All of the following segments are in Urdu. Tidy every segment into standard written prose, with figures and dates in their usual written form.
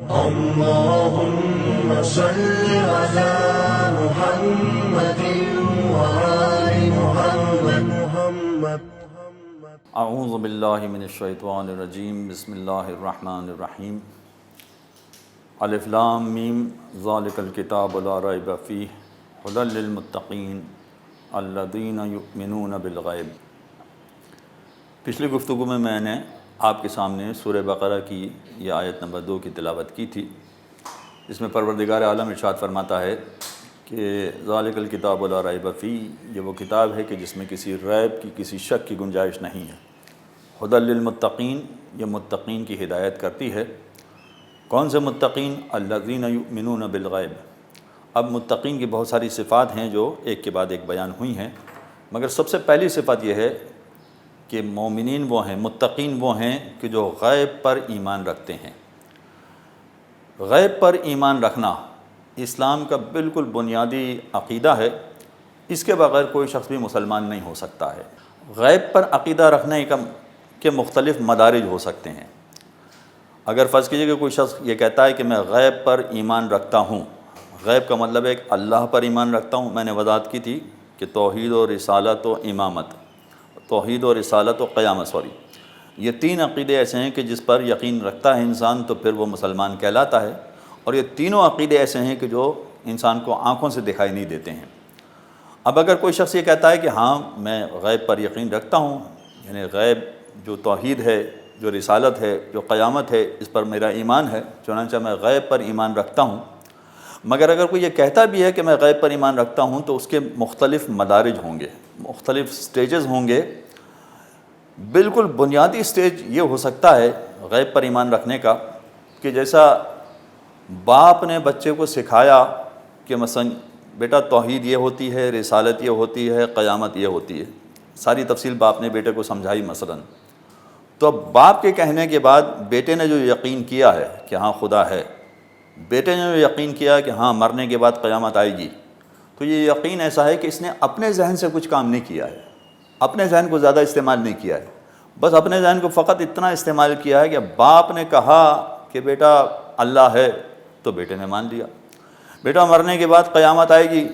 اللهم صل على محمد وآل محمد. اعوذ باللہ من الشیطان الرجیم. بسم اللہ الرحمن الرحیم. الف لام میم ذالک الکتاب لا ریب فیہ ھدی للمتقین الذین یؤمنون بالغیب. پچھلی گفتگو میں نے آپ کے سامنے سورہ بقرہ کی یہ آیت نمبر 2 کی تلاوت کی تھی. اس میں پروردگار عالم ارشاد فرماتا ہے کہ ذالک الکتاب لا ریب فیہ، یہ وہ کتاب ہے کہ جس میں کسی ریب کی، کسی شک کی گنجائش نہیں ہے. ھدی للمتقین، یہ متقین کی ہدایت کرتی ہے. کون سے متقین؟ الذین یؤمنون بالغیب. اب متقین کی بہت ساری صفات ہیں جو ایک کے بعد ایک بیان ہوئی ہیں، مگر سب سے پہلی صفت یہ ہے کہ مومنین وہ ہیں، متقین وہ ہیں کہ جو غیب پر ایمان رکھتے ہیں. غیب پر ایمان رکھنا اسلام کا بالکل بنیادی عقیدہ ہے. اس کے بغیر کوئی شخص بھی مسلمان نہیں ہو سکتا ہے. غیب پر عقیدہ رکھنے کے مختلف مدارج ہو سکتے ہیں. اگر فرض کیجئے کہ کوئی شخص یہ کہتا ہے کہ میں غیب پر ایمان رکھتا ہوں، غیب کا مطلب ہے کہ اللہ پر ایمان رکھتا ہوں. میں نے وضاحت کی تھی کہ توحید و رسالت و امامت، توحید و رسالت و قیامت، یہ 3 عقیدے ایسے ہیں کہ جس پر یقین رکھتا ہے انسان تو پھر وہ مسلمان کہلاتا ہے. اور یہ تینوں عقیدے ایسے ہیں کہ جو انسان کو آنکھوں سے دکھائی نہیں دیتے ہیں. اب اگر کوئی شخص یہ کہتا ہے کہ ہاں میں غیب پر یقین رکھتا ہوں، یعنی غیب جو توحید ہے، جو رسالت ہے، جو قیامت ہے، اس پر میرا ایمان ہے، چنانچہ میں غیب پر ایمان رکھتا ہوں. مگر اگر کوئی یہ کہتا بھی ہے کہ میں غیب پر ایمان رکھتا ہوں تو اس کے مختلف مدارج ہوں گے، مختلف سٹیجز ہوں گے. بالکل بنیادی سٹیج یہ ہو سکتا ہے غیب پر ایمان رکھنے کا کہ جیسا باپ نے بچے کو سکھایا کہ مثلا بیٹا توحید یہ ہوتی ہے، رسالت یہ ہوتی ہے، قیامت یہ ہوتی ہے. ساری تفصیل باپ نے بیٹے کو سمجھائی مثلا. تو اب باپ کے کہنے کے بعد بیٹے نے جو یقین کیا ہے کہ ہاں خدا ہے، بیٹے نے جو یقین کیا کہ ہاں مرنے کے بعد قیامت آئے گی، تو یہ یقین ایسا ہے کہ اس نے اپنے ذہن سے کچھ کام نہیں کیا ہے، اپنے ذہن کو زیادہ استعمال نہیں کیا ہے. بس اپنے ذہن کو فقط اتنا استعمال کیا ہے کہ باپ نے کہا کہ بیٹا اللہ ہے تو بیٹے نے مان لیا. بیٹا مرنے کے بعد قیامت آئے گی،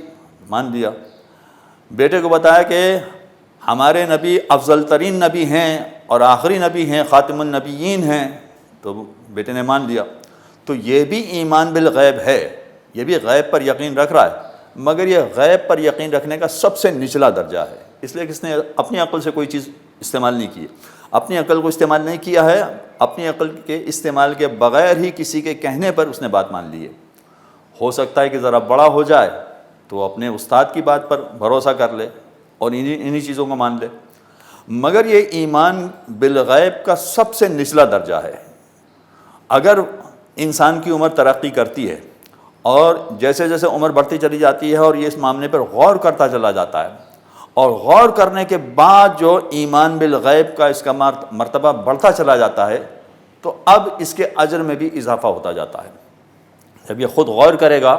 مان لیا. بیٹے کو بتایا کہ ہمارے نبی افضل ترین نبی ہیں اور آخری نبی ہیں، خاتم النبیین ہیں، تو بیٹے نے مان لیا. تو یہ بھی ایمان بالغیب ہے، یہ بھی غیب پر یقین رکھ رہا ہے، مگر یہ غیب پر یقین رکھنے کا سب سے نچلا درجہ ہے. اس لیے کہ اس نے اپنی عقل سے کوئی چیز استعمال نہیں کی، اپنی عقل کو استعمال نہیں کیا ہے، اپنی عقل کے استعمال کے بغیر ہی کسی کے کہنے پر اس نے بات مان لی ہے. ہو سکتا ہے کہ ذرا بڑا ہو جائے تو اپنے استاد کی بات پر بھروسہ کر لے اور انہی چیزوں کو مان لے. مگر یہ ایمان بالغیب کا سب سے نچلا درجہ ہے. اگر انسان کی عمر ترقی کرتی ہے اور جیسے جیسے عمر بڑھتی چلی جاتی ہے اور یہ اس معاملے پر غور کرتا چلا جاتا ہے، اور غور کرنے کے بعد جو ایمان بالغیب کا اس کا مرتبہ بڑھتا چلا جاتا ہے، تو اب اس کے اجر میں بھی اضافہ ہوتا جاتا ہے. جب یہ خود غور کرے گا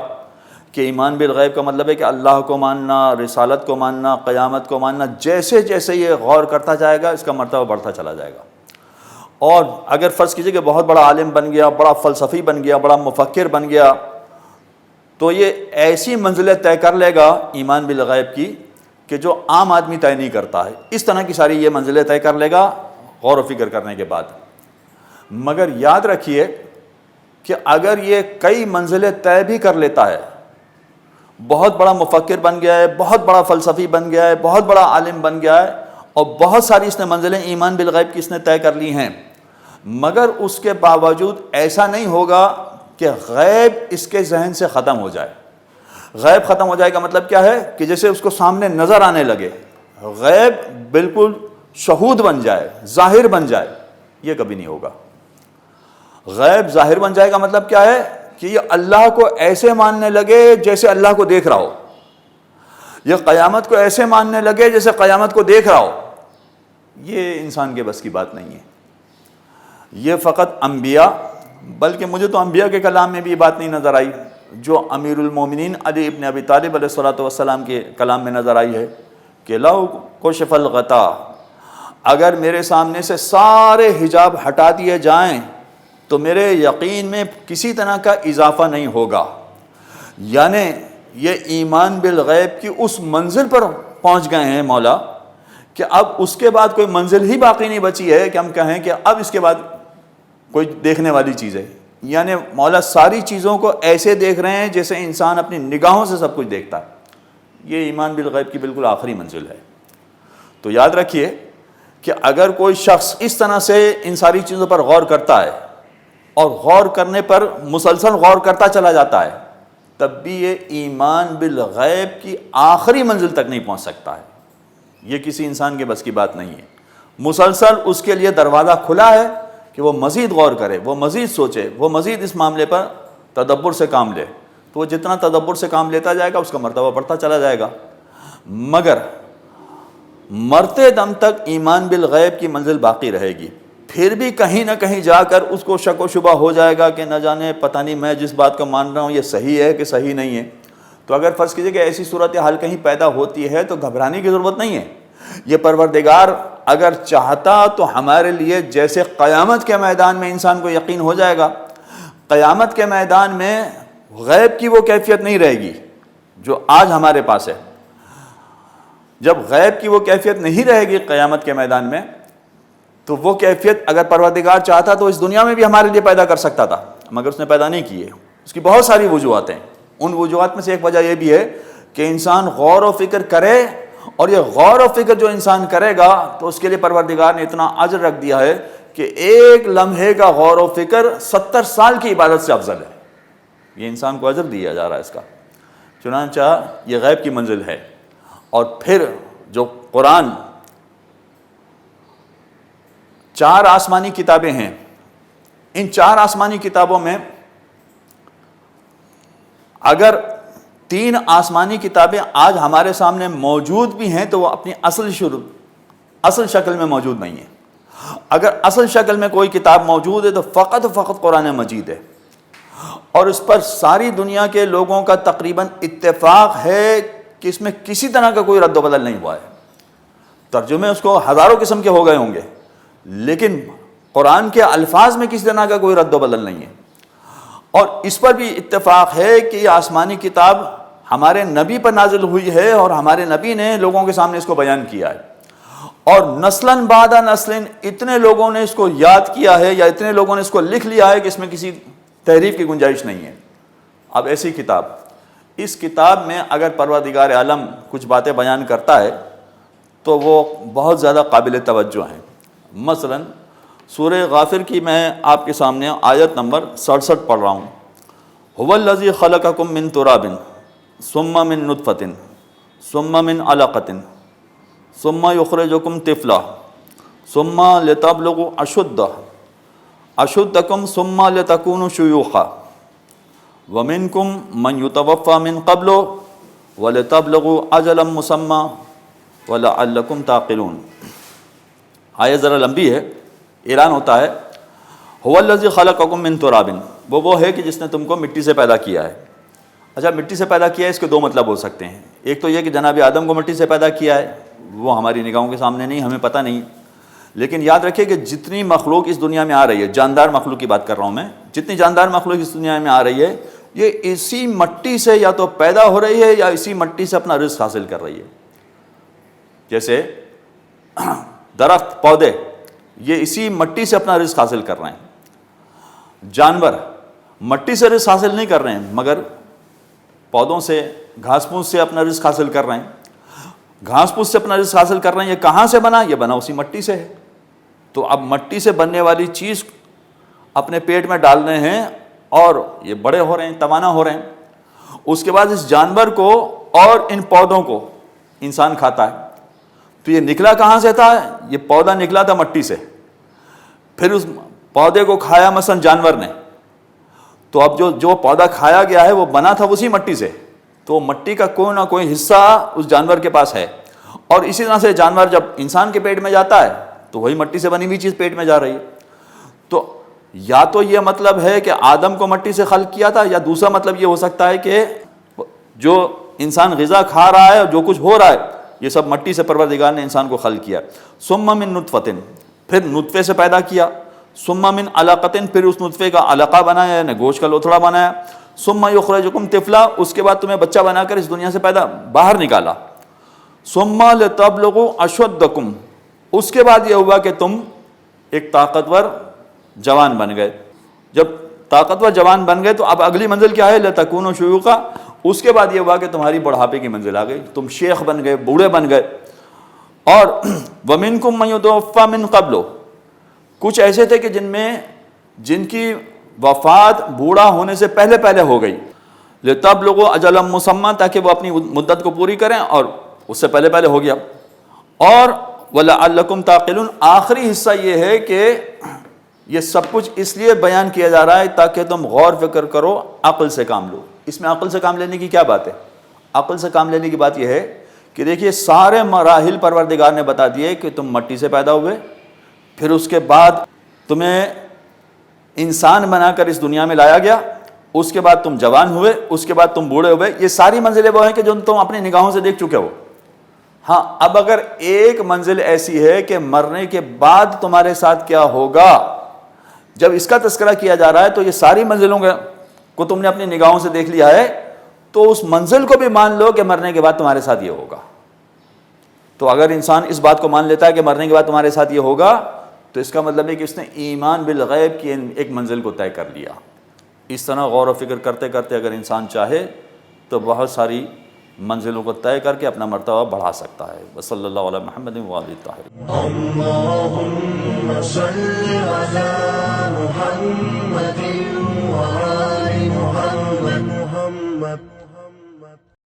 کہ ایمان بالغیب کا مطلب ہے کہ اللہ کو ماننا، رسالت کو ماننا، قیامت کو ماننا، جیسے جیسے یہ غور کرتا جائے گا اس کا مرتبہ بڑھتا چلا جائے گا. اور اگر فرض کیجئے کہ بہت بڑا عالم بن گیا، بڑا فلسفی بن گیا، بڑا مفکر بن گیا، تو یہ ایسی منزلیں طے کر لے گا ایمان بالغیب کی کہ جو عام آدمی طے نہیں کرتا ہے. اس طرح کی ساری یہ منزلیں طے کر لے گا غور و فکر کرنے کے بعد. مگر یاد رکھیے کہ اگر یہ کئی منزلیں طے بھی کر لیتا ہے، بہت بڑا مفکر بن گیا ہے، بہت بڑا فلسفی بن گیا ہے، بہت بڑا عالم بن گیا ہے، اور بہت ساری اس نے منزلیں ایمان بالغیب کی اس نے طے کر لی ہیں، مگر اس کے باوجود ایسا نہیں ہوگا کہ غیب اس کے ذہن سے ختم ہو جائے. غیب ختم ہو جائے کا مطلب کیا ہے کہ جیسے اس کو سامنے نظر آنے لگے، غیب بالکل شہود بن جائے، ظاہر بن جائے. یہ کبھی نہیں ہوگا. غیب ظاہر بن جائے کا مطلب کیا ہے کہ یہ اللہ کو ایسے ماننے لگے جیسے اللہ کو دیکھ رہا ہو، یہ قیامت کو ایسے ماننے لگے جیسے قیامت کو دیکھ رہا ہو. یہ انسان کے بس کی بات نہیں ہے. یہ فقط انبیاء، بلکہ مجھے تو انبیاء کے کلام میں بھی یہ بات نہیں نظر آئی جو امیر المومنین علی ابن ابی طالب علیہ السلام کے کلام میں نظر آئی ہے کہ لو کشف الغطا، اگر میرے سامنے سے سارے حجاب ہٹا دیے جائیں تو میرے یقین میں کسی طرح کا اضافہ نہیں ہوگا. یعنی یہ ایمان بالغیب کی اس منزل پر پہنچ گئے ہیں مولا کہ اب اس کے بعد کوئی منزل ہی باقی نہیں بچی ہے کہ ہم کہیں کہ اب اس کے بعد کوئی دیکھنے والی چیز ہے. یعنی مولا ساری چیزوں کو ایسے دیکھ رہے ہیں جیسے انسان اپنی نگاہوں سے سب کچھ دیکھتا ہے. یہ ایمان بالغیب کی بالکل آخری منزل ہے. تو یاد رکھیے کہ اگر کوئی شخص اس طرح سے ان ساری چیزوں پر غور کرتا ہے اور غور کرنے پر مسلسل غور کرتا چلا جاتا ہے, تب بھی یہ ایمان بالغیب کی آخری منزل تک نہیں پہنچ سکتا ہے. یہ کسی انسان کے بس کی بات نہیں ہے. مسلسل اس کے لیے دروازہ کھلا ہے کہ وہ مزید غور کرے, وہ مزید سوچے, وہ مزید اس معاملے پر تدبر سے کام لے. تو وہ جتنا تدبر سے کام لیتا جائے گا اس کا مرتبہ بڑھتا چلا جائے گا. مگر مرتے دم تک ایمان بالغیب کی منزل باقی رہے گی. پھر بھی کہیں نہ کہیں جا کر اس کو شک و شبہ ہو جائے گا کہ نہ جانے پتہ نہیں میں جس بات کو مان رہا ہوں یہ صحیح ہے کہ صحیح نہیں ہے. تو اگر فرض کیجئے کہ ایسی صورتحال کہیں پیدا ہوتی ہے تو گھبرانے کی ضرورت نہیں ہے. یہ پروردگار اگر چاہتا تو ہمارے لیے جیسے قیامت کے میدان میں انسان کو یقین ہو جائے گا, قیامت کے میدان میں غیب کی وہ کیفیت نہیں رہے گی جو آج ہمارے پاس ہے. جب غیب کی وہ کیفیت نہیں رہے گی قیامت کے میدان میں, تو وہ کیفیت اگر پروردگار چاہتا تو اس دنیا میں بھی ہمارے لیے پیدا کر سکتا تھا, مگر اس نے پیدا نہیں کی ہے. اس کی بہت ساری وجوہات ہیں. ان وجوہات میں سے ایک وجہ یہ بھی ہے کہ انسان غور و فکر کرے, اور یہ غور و فکر جو انسان کرے گا تو اس کے لیے پروردگار نے اتنا اجر رکھ دیا ہے کہ ایک لمحے کا غور و فکر 70 سال کی عبادت سے افضل ہے. یہ انسان کو اجر دیا جا رہا ہے اس کا. چنانچہ یہ غیب کی منزل ہے. اور پھر جو قرآن 4 آسمانی کتابیں ہیں, ان 4 آسمانی کتابوں میں اگر 3 آسمانی کتابیں آج ہمارے سامنے موجود بھی ہیں تو وہ اپنی اصل شکل میں موجود نہیں ہیں. اگر اصل شکل میں کوئی کتاب موجود ہے تو فقط قرآن مجید ہے, اور اس پر ساری دنیا کے لوگوں کا تقریباً اتفاق ہے کہ اس میں کسی طرح کا کوئی رد و بدل نہیں ہوا ہے. ترجمے اس کو ہزاروں قسم کے ہو گئے ہوں گے, لیکن قرآن کے الفاظ میں کسی طرح کا کوئی رد و بدل نہیں ہے. اور اس پر بھی اتفاق ہے کہ یہ آسمانی کتاب ہمارے نبی پر نازل ہوئی ہے, اور ہمارے نبی نے لوگوں کے سامنے اس کو بیان کیا ہے, اور نسلاً بعد نسلاً اتنے لوگوں نے اس کو یاد کیا ہے یا اتنے لوگوں نے اس کو لکھ لیا ہے کہ اس میں کسی تحریف کی گنجائش نہیں ہے. اب ایسی کتاب, اس کتاب میں اگر پروردگار عالم کچھ باتیں بیان کرتا ہے تو وہ بہت زیادہ قابل توجہ ہیں. مثلا سورہ غافر کی میں آپ کے سامنے آیت نمبر 67 پڑھ رہا ہوں. هو الذی خلقکم من تراب ثم من نطفۃ ثم من علقۃ ثم یخرجکم طفلا ثم لتبلغوا اشدکم ثم لتکونوا شیوخا ومنکم من یتوفی من قبل ولتبلغوا اجلا مسمى ولعلکم تعقلون. آیت ذرا لمبی ہے. اعلان ہوتا ہے هو الذی خلقکم من تراب, وہ ہے کہ جس نے تم کو مٹی سے پیدا کیا ہے. اچھا, مٹی سے پیدا کیا ہے, اس کے 2 مطلب ہو سکتے ہیں. ایک تو یہ کہ جناب آدم کو مٹی سے پیدا کیا ہے, وہ ہماری نگاہوں کے سامنے نہیں, ہمیں پتہ نہیں. لیکن یاد رکھیے کہ جتنی مخلوق اس دنیا میں آ رہی ہے, جاندار مخلوق کی بات کر رہا ہوں میں, جتنی جاندار مخلوق اس دنیا میں آ رہی ہے, یہ اسی مٹی سے یا تو پیدا ہو رہی ہے یا اسی مٹی سے اپنا رزق حاصل کر رہی ہے. جیسے درخت, پودے, یہ اسی مٹی سے اپنا رزق حاصل کر رہے ہیں. جانور مٹی سے رزق حاصل نہیں کر رہے ہیں, مگر پودوں سے, گھاس پھوس سے اپنا رزق حاصل کر رہے ہیں. گھاس پھوس سے اپنا رزق حاصل کر رہے ہیں. یہ کہاں سے بنا؟ یہ بنا اسی مٹی سے ہے. تو اب مٹی سے بننے والی چیز اپنے پیٹ میں ڈال رہے ہیں اور یہ بڑے ہو رہے ہیں, توانا ہو رہے ہیں. اس کے بعد اس جانور کو اور ان پودوں کو انسان کھاتا ہے. تو یہ نکلا کہاں سے تھا؟ یہ پودا نکلا تھا مٹی سے. پھر اس پودے کو کھایا مثلا جانور نے, تو اب جو پودا کھایا گیا ہے وہ بنا تھا اسی مٹی سے. تو مٹی کا کوئی نہ کوئی حصہ اس جانور کے پاس ہے. اور اسی طرح سے جانور جب انسان کے پیٹ میں جاتا ہے تو وہی مٹی سے بنی ہوئی چیز پیٹ میں جا رہی ہے. تو یا تو یہ مطلب ہے کہ آدم کو مٹی سے خلق کیا تھا, یا دوسرا مطلب یہ ہو سکتا ہے کہ جو انسان غذا کھا رہا ہے اور جو کچھ ہو رہا ہے یہ سب مٹی سے پروردگار نے انسان کو خلق کیا. ثم من نطفۃ, پھر نطفے سے پیدا کیا. ثم من علقۃ، پھر اس نطفے کا علقہ بنایا یعنی گوشت کا لوتھڑا بنایا، ثم یخرجکم طفلا، اس کے بعد تمہیں بچہ بنا کر اس دنیا سے باہر نکالا، ثم لتبلغوا اشدکم، اس کے بعد یہ ہوا کہ تم ایک طاقتور جوان بن گئے۔ جب طاقتور جوان بن گئے تو اب اگلی منزل کیا ہے؟ لتکونوا شیوخا، اس کے بعد یہ ہوا کہ تمہاری بڑھاپے کی منزل آ گئی، تم شیخ بن گئے، بوڑھے بن گئے۔ اور وَمِنْكُمْ مَن يُتَوَفَّى مِنْ قَبْلُ، کچھ ایسے تھے کہ جن کی وفات بوڑھا ہونے سے پہلے ہو گئی، لِتَبْلُغُوا أَجَلًا مُّسَمًّى، تاکہ وہ اپنی مدت کو پوری کریں، اور اس سے پہلے ہو گیا۔ اور وَلَعَلَّكُمْ تَعْقِلُونَ، آخری حصہ یہ ہے کہ یہ سب کچھ اس لیے بیان کیا جا رہا ہے تاکہ تم غور فکر کرو، عقل سے کام لو۔ اس میں عقل سے کام لینے کی کیا بات ہے؟ عقل سے کام لینے کی بات یہ ہے کہ دیکھیے سارے مراحل پروردگار نے بتا دیے کہ تم مٹی سے پیدا ہوئے، پھر اس کے بعد تمہیں انسان بنا کر اس دنیا میں لایا گیا، اس کے بعد تم جوان ہوئے، اس کے بعد تم بوڑھے ہوئے۔ یہ ساری منزلیں وہ ہیں کہ جو تم اپنی نگاہوں سے دیکھ چکے ہو۔ ہاں، اب اگر ایک منزل ایسی ہے کہ مرنے کے بعد تمہارے ساتھ کیا ہوگا، جب اس کا تذکرہ کیا جا رہا ہے تو یہ ساری منزلوں کو تم نے اپنی نگاہوں سے دیکھ لیا ہے، تو اس منزل کو بھی مان لو کہ مرنے کے بعد تمہارے ساتھ یہ ہوگا۔ تو اگر انسان اس بات کو مان لیتا ہے کہ مرنے کے بعد تمہارے ساتھ یہ ہوگا، تو اس کا مطلب ہے کہ اس نے ایمان بالغیب کی ایک منزل کو طے کر لیا۔ اس طرح غور و فکر کرتے کرتے اگر انسان چاہے تو بہت ساری منزلوں کو طے کر کے اپنا مرتبہ بڑھا سکتا ہے۔ وصلی اللہ علی محمد وآلہ الطاہرین۔ اللهم صل على محمد وآل محمد